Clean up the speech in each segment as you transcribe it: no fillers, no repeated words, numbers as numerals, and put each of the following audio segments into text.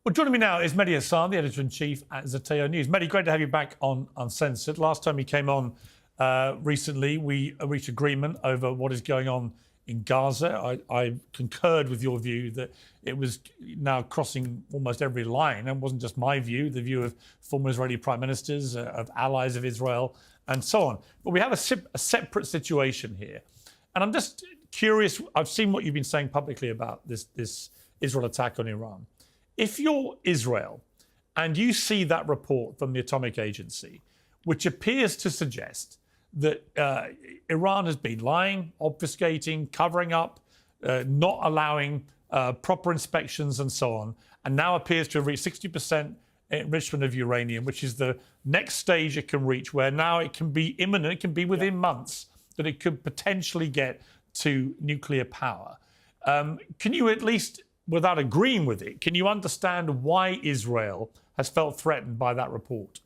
Well, joining me now is Mehdi Hasan, the editor-in-chief at Zateo News. Mehdi, great to have you back on Uncensored. Last time you came on recently, we reached agreement over what is going on in Gaza. I concurred with your view that it was now crossing almost every line, and it wasn't just my view, the view of former Israeli prime ministers, of allies of Israel, and so on. But we have a separate situation here. And I'm just curious, I've seen what you've been saying publicly about this Israel attack on Iran. If you're Israel and you see that report from the Atomic Agency, which appears to suggest that Iran has been lying, obfuscating, covering up, not allowing proper inspections and so on, and now appears to have reached 60% enrichment of uranium, which is the next stage it can reach, where now it can be imminent, it can be within months that it could potentially get to nuclear power. Can you at least, without agreeing with it, can you understand why Israel has felt threatened by that report?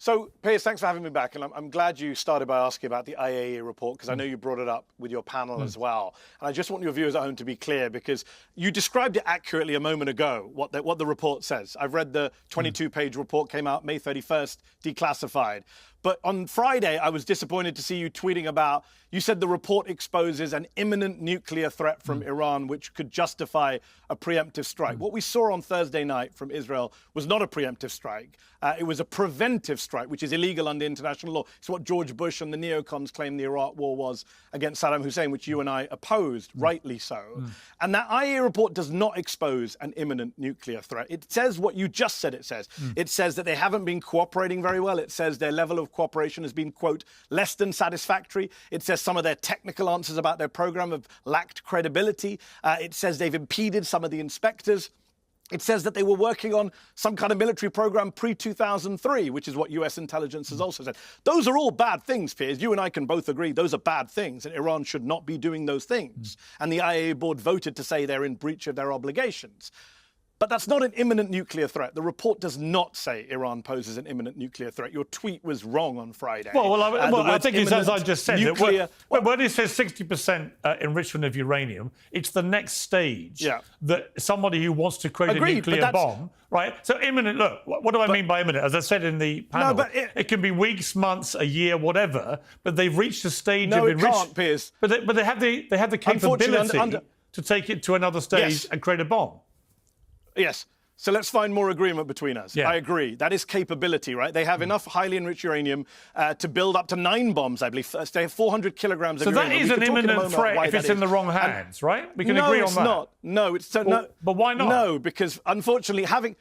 So, Piers, thanks for having me back. And I'm glad you started by asking about the IAEA report, because I know you brought it up with your panel as well. And I just want your viewers at home to be clear, because you described it accurately a moment ago, what the report says. I've read the 22-page report, came out May 31st, declassified. But on Friday, I was disappointed to see you tweeting about, you said the report exposes an imminent nuclear threat from Iran, which could justify a preemptive strike. What we saw on Thursday night from Israel was not a preemptive strike. It was a preventive strike, which is illegal under international law. It's what George Bush and the neocons claimed the Iraq war was against Saddam Hussein, which you and I opposed, rightly so. And that IAEA report does not expose an imminent nuclear threat. It says what you just said it says. It says that they haven't been cooperating very well. It says their level of cooperation has been, quote, less than satisfactory. It says some of their technical answers about their program have lacked credibility. It says they've impeded some of the inspectors. It says that they were working on some kind of military program pre-2003, which is what US intelligence has also said. Those are all bad things, Piers. You and I can both agree those are bad things, and Iran should not be doing those things. And the IAEA board voted to say they're in breach of their obligations. But that's not an imminent nuclear threat. The report does not say Iran poses an imminent nuclear threat. Your tweet was wrong on Friday. I think it's as I just said. Nuclear, when it says 60% enrichment of uranium, it's the next stage that somebody who wants to create a nuclear bomb, right? So imminent, look, what do I mean by imminent? As I said in the panel, it can be weeks, months, a year, whatever, but they've reached a stage of enrichment. No, it can't, Piers. But they have the capability to take it to another stage and create a bomb. Yes. So let's find more agreement between us. I agree. That is capability, right? They have enough highly enriched uranium to build up to 9 bombs, I believe. They have 400 kilograms of uranium. So that is an imminent threat if it's in the wrong hands, right? We can agree on that. No, it's not. No, but why not? No, because unfortunately, having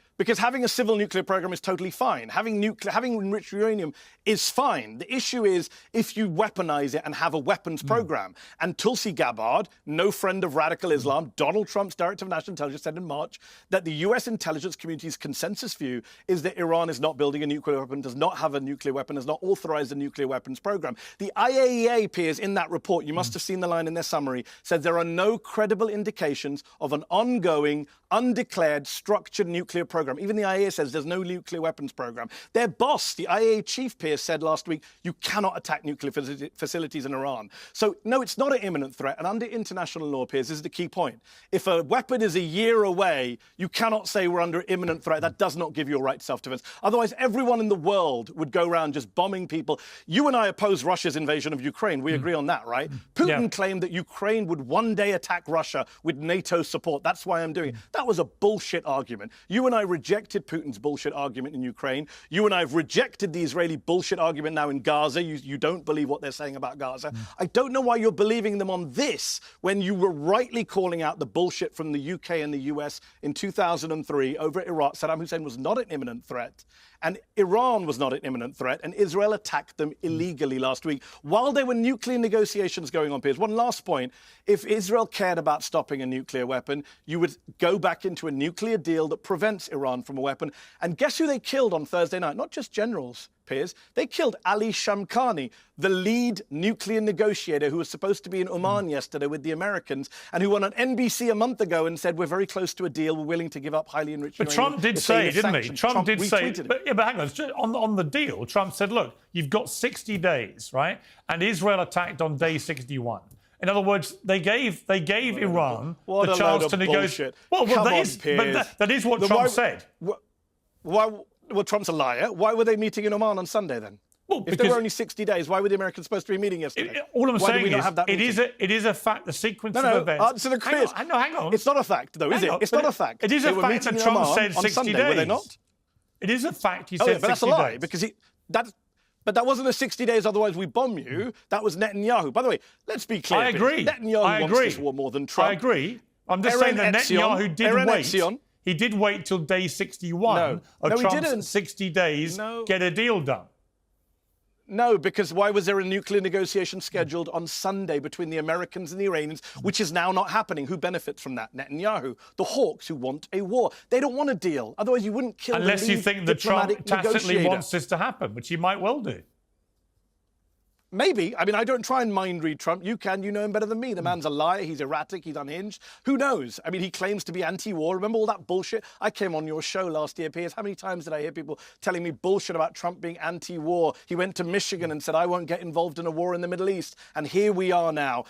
a civil nuclear program is totally fine. Having enriched uranium is fine. The issue is if you weaponize it and have a weapons program. And Tulsi Gabbard, no friend of radical Islam, Donald Trump's director of national intelligence, said in March that the US intelligence community's consensus view is that Iran is not building a nuclear weapon, does not have a nuclear weapon, has not authorized a nuclear weapons program. The IAEA, Piers, in that report, you must have seen the line in their summary, said there are no credible indications of an ongoing, undeclared, structured nuclear program. Even the IAEA says there's no nuclear weapons program. Their boss, the IAEA chief, Piers, said last week, you cannot attack nuclear facilities in Iran. So, no, it's not an imminent threat. And under international law, Piers, this is the key point. If a weapon is a year away, you cannot say we're under imminent threat. That does not give you a right to self-defense. Otherwise, everyone in the world would go around just bombing people. You and I oppose Russia's invasion of Ukraine. We agree on that, right? Putin claimed that Ukraine would one day attack Russia with NATO support. That's why I'm doing it. That was a bullshit argument. You and I rejected Putin's bullshit argument in Ukraine. You and I have rejected the Israeli bullshit argument now in Gaza. You don't believe what they're saying about Gaza. I don't know why you're believing them on this when you were rightly calling out the bullshit from the UK and the US in 2003 over Iraq. Saddam Hussein was not an imminent threat. And Iran was not an imminent threat, and Israel attacked them illegally last week while there were nuclear negotiations going on, Piers. One last point. If Israel cared about stopping a nuclear weapon, you would go back into a nuclear deal that prevents Iran from a weapon. And guess who they killed on Thursday night? Not just generals, Piers. They killed Ali Shamkhani, the lead nuclear negotiator who was supposed to be in Oman yesterday with the Americans and who went on NBC a month ago and said, we're very close to a deal, we're willing to give up highly enriched uranium. But Trump did say, didn't he? Trump did say, but hang on the deal, Trump said, look, you've got 60 days, right? And Israel attacked on day 61. In other words, they gave Iran What the a chance load to of negotiate. bullshit. Come on, Piers. But that is what Trump said. Well, Trump's a liar. Why were they meeting in Oman on Sunday then? Well, if there were only 60 days, why were the Americans supposed to be meeting yesterday? All I'm saying is, it is a fact, the sequence of events. Answer the quiz. Hang on. It's not a fact, though, is it? It's not a fact. It is a fact that Trump said 60 Sunday, days. Were they not? It is a fact he said 60 days. But that's a lie, because but that wasn't a 60 days, otherwise we bomb you. That was Netanyahu. By the way, let's be clear. I agree. Netanyahu wants this war more than Trump. I agree. I'm just saying that Netanyahu did wait. He did wait till day 61 of Trump's 60 days get a deal done. No, because why was there a nuclear negotiation scheduled on Sunday between the Americans and the Iranians, which is now not happening? Who benefits from that? Netanyahu. The hawks who want a war. They don't want a deal. Otherwise, you wouldn't kill Unless you think that Trump tacitly wants this to happen, which he might well do. Maybe. I mean, I don't try and mind read Trump. You can. You know him better than me. The man's a liar. He's erratic. He's unhinged. Who knows? I mean, he claims to be anti-war. Remember all that bullshit? I came on your show last year, Piers. How many times did I hear people telling me bullshit about Trump being anti-war? He went to Michigan and said, I won't get involved in a war in the Middle East. And here we are now.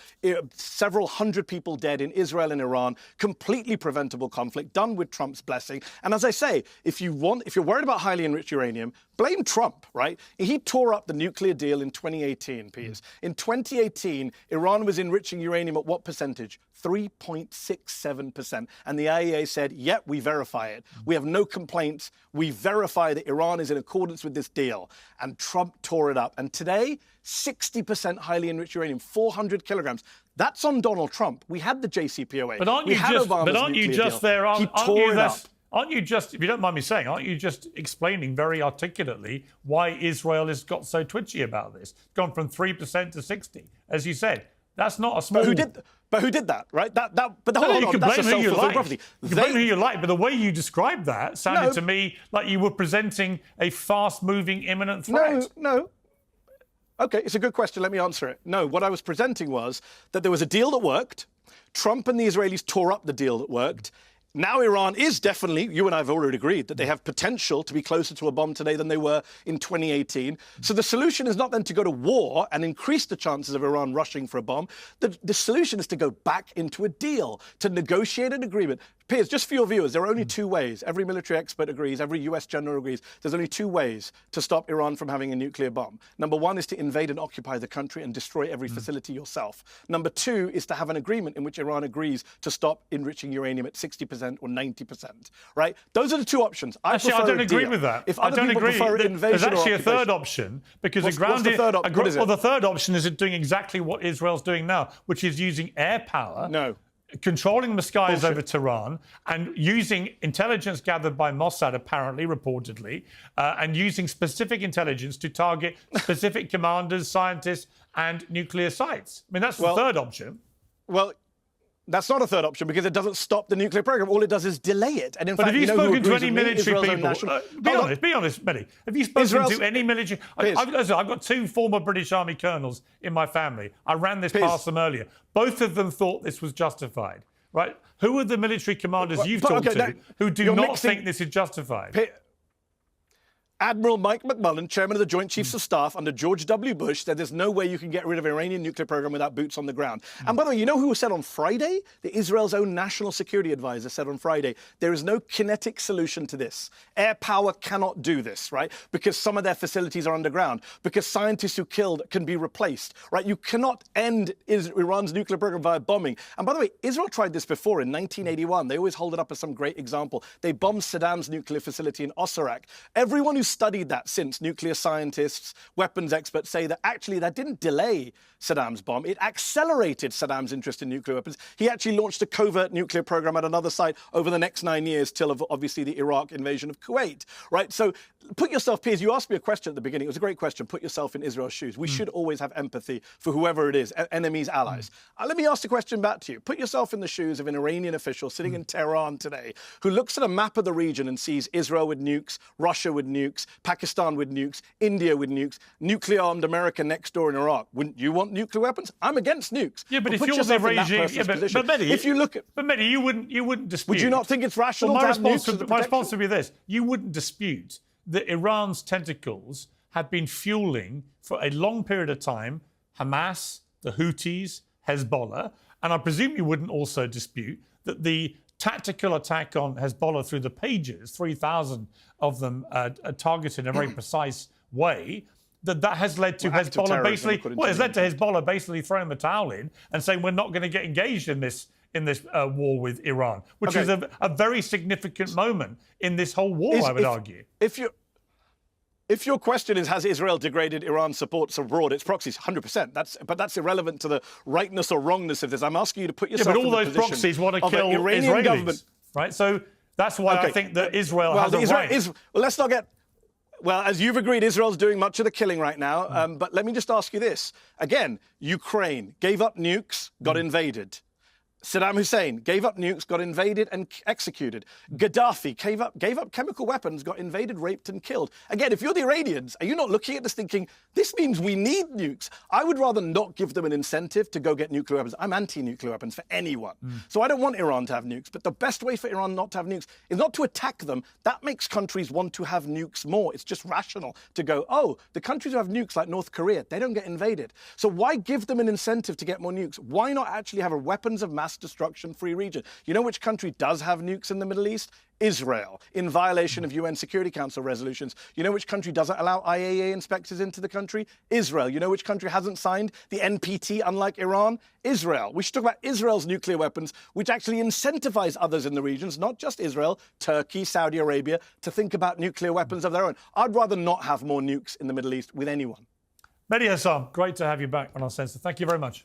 Several hundred people dead in Israel and Iran. Completely preventable conflict, done with Trump's blessing. And as I say, if you're worried about highly enriched uranium, blame Trump, right? He tore up the nuclear deal in 2018. Piers. In 2018, Iran was enriching uranium at what percentage? 3.67%. And the IAEA said, yep, we verify it. We have no complaints. We verify that Iran is in accordance with this deal. And Trump tore it up. And today, 60% highly enriched uranium, 400 kilograms. That's on Donald Trump. We had the JCPOA. But aren't you just there? Aren't you just, if you don't mind me saying, aren't you just explaining very articulately why Israel has got so twitchy about this? It's gone from 3% to 60%, as you said. That's not a small... But who did that, right? You can blame who you like. You can blame who you like, but the way you described that sounded to me like you were presenting a fast-moving, imminent threat. No. OK, it's a good question. Let me answer it. No, what I was presenting was that there was a deal that worked. Trump and the Israelis tore up the deal that worked. Now Iran is definitely, you and I have already agreed, that they have potential to be closer to a bomb today than they were in 2018. So the solution is not then to go to war and increase the chances of Iran rushing for a bomb. The solution is to go back into a deal, to negotiate an agreement. Piers, just for your viewers, there are only two ways. Every military expert agrees, every US general agrees. There's only two ways to stop Iran from having a nuclear bomb. Number one is to invade and occupy the country and destroy every facility yourself. Number two is to have an agreement in which Iran agrees to stop enriching uranium at 60% or 90%, right? Those are the two options. I don't agree with that. If other people prefer invasion There's actually or a third option, because what's the third option? What is it? Well, the third option is doing exactly what Israel's doing now, which is using air power. No. Controlling the skies over Tehran and using intelligence gathered by Mossad, apparently, reportedly, and using specific intelligence to target specific commanders, scientists, and nuclear sites. I mean, that's the third option. Well, that's not a third option because it doesn't stop the nuclear program. All it does is delay it. And in fact, have you spoken to any military people? Be honest, Mehdi. Have you spoken to any military? I've got two former British Army colonels in my family. I ran this past them earlier. Both of them thought this was justified, right? Who are the military commanders you've talked to who do not think this is justified? Admiral Mike McMullen, chairman of the Joint Chiefs of Staff under George W. Bush, said there's no way you can get rid of Iranian nuclear program without boots on the ground. And by the way, you know who said on Friday? Israel's own national security advisor said on Friday, there is no kinetic solution to this. Air power cannot do this, right? Because some of their facilities are underground. Because scientists who killed can be replaced, right? You cannot end Iran's nuclear program via bombing. And by the way, Israel tried this before in 1981. They always hold it up as some great example. They bombed Saddam's nuclear facility in Osirak. Everyone who studied that since, nuclear scientists, weapons experts, say that actually that didn't delay Saddam's bomb. It accelerated Saddam's interest in nuclear weapons. He actually launched a covert nuclear program at another site over the next 9 years till obviously the Iraq invasion of Kuwait, right? So put yourself, Piers, you asked me a question at the beginning. It was a great question. Put yourself in Israel's shoes. We should always have empathy for whoever it is, enemies, allies. Let me ask the question back to you. Put yourself in the shoes of an Iranian official sitting in Tehran today who looks at a map of the region and sees Israel with nukes, Russia with nukes, Pakistan with nukes, India with nukes, nuclear-armed America next door in Iraq. Wouldn't you want nuclear weapons? I'm against nukes. Yeah, but if you're the regime, but Mehdi, if you look at, but Mehdi, you wouldn't dispute. Would you not think it's rational to have nukes? My response would be this: you wouldn't dispute that Iran's tentacles have been fueling for a long period of time Hamas, the Houthis, Hezbollah. And I presume you wouldn't also dispute that the tactical attack on Hezbollah through the pages, 3,000 of them targeted in a very precise way, that has led to Hezbollah basically. Well, it's led to Hezbollah basically throwing the towel in and saying we're not going to get engaged in this war with Iran, which is a very significant moment in this whole war. I would argue. If your question is, has Israel degraded Iran's supports abroad, its proxies, 100%. But that's irrelevant to the rightness or wrongness of this. I'm asking you to put yourself in the position but all those proxies want to kill Iranian Israelis, government. Right? So that's why I think that Israel has a right. Well, let's not get... Well, as you've agreed, Israel's doing much of the killing right now. But let me just ask you this. Again, Ukraine gave up nukes, got invaded. Saddam Hussein gave up nukes, got invaded and executed. Gaddafi gave up chemical weapons, got invaded, raped and killed. Again, if you're the Iranians, are you not looking at this thinking, this means we need nukes? I would rather not give them an incentive to go get nuclear weapons. I'm anti-nuclear weapons for anyone. So I don't want Iran to have nukes. But the best way for Iran not to have nukes is not to attack them. That makes countries want to have nukes more. It's just rational to go, oh, the countries who have nukes like North Korea, they don't get invaded. So why give them an incentive to get more nukes? Why not actually have a weapons of mass destruction-free region? You know which country does have nukes in the Middle East? Israel, in violation of UN Security Council resolutions. You know which country doesn't allow IAEA inspectors into the country? Israel. You know which country hasn't signed the NPT, unlike Iran? Israel. We should talk about Israel's nuclear weapons, which actually incentivize others in the regions, not just Israel, Turkey, Saudi Arabia, to think about nuclear weapons of their own. I'd rather not have more nukes in the Middle East with anyone. Mehdi Hasan, great to have you back on Uncensored. Thank you very much.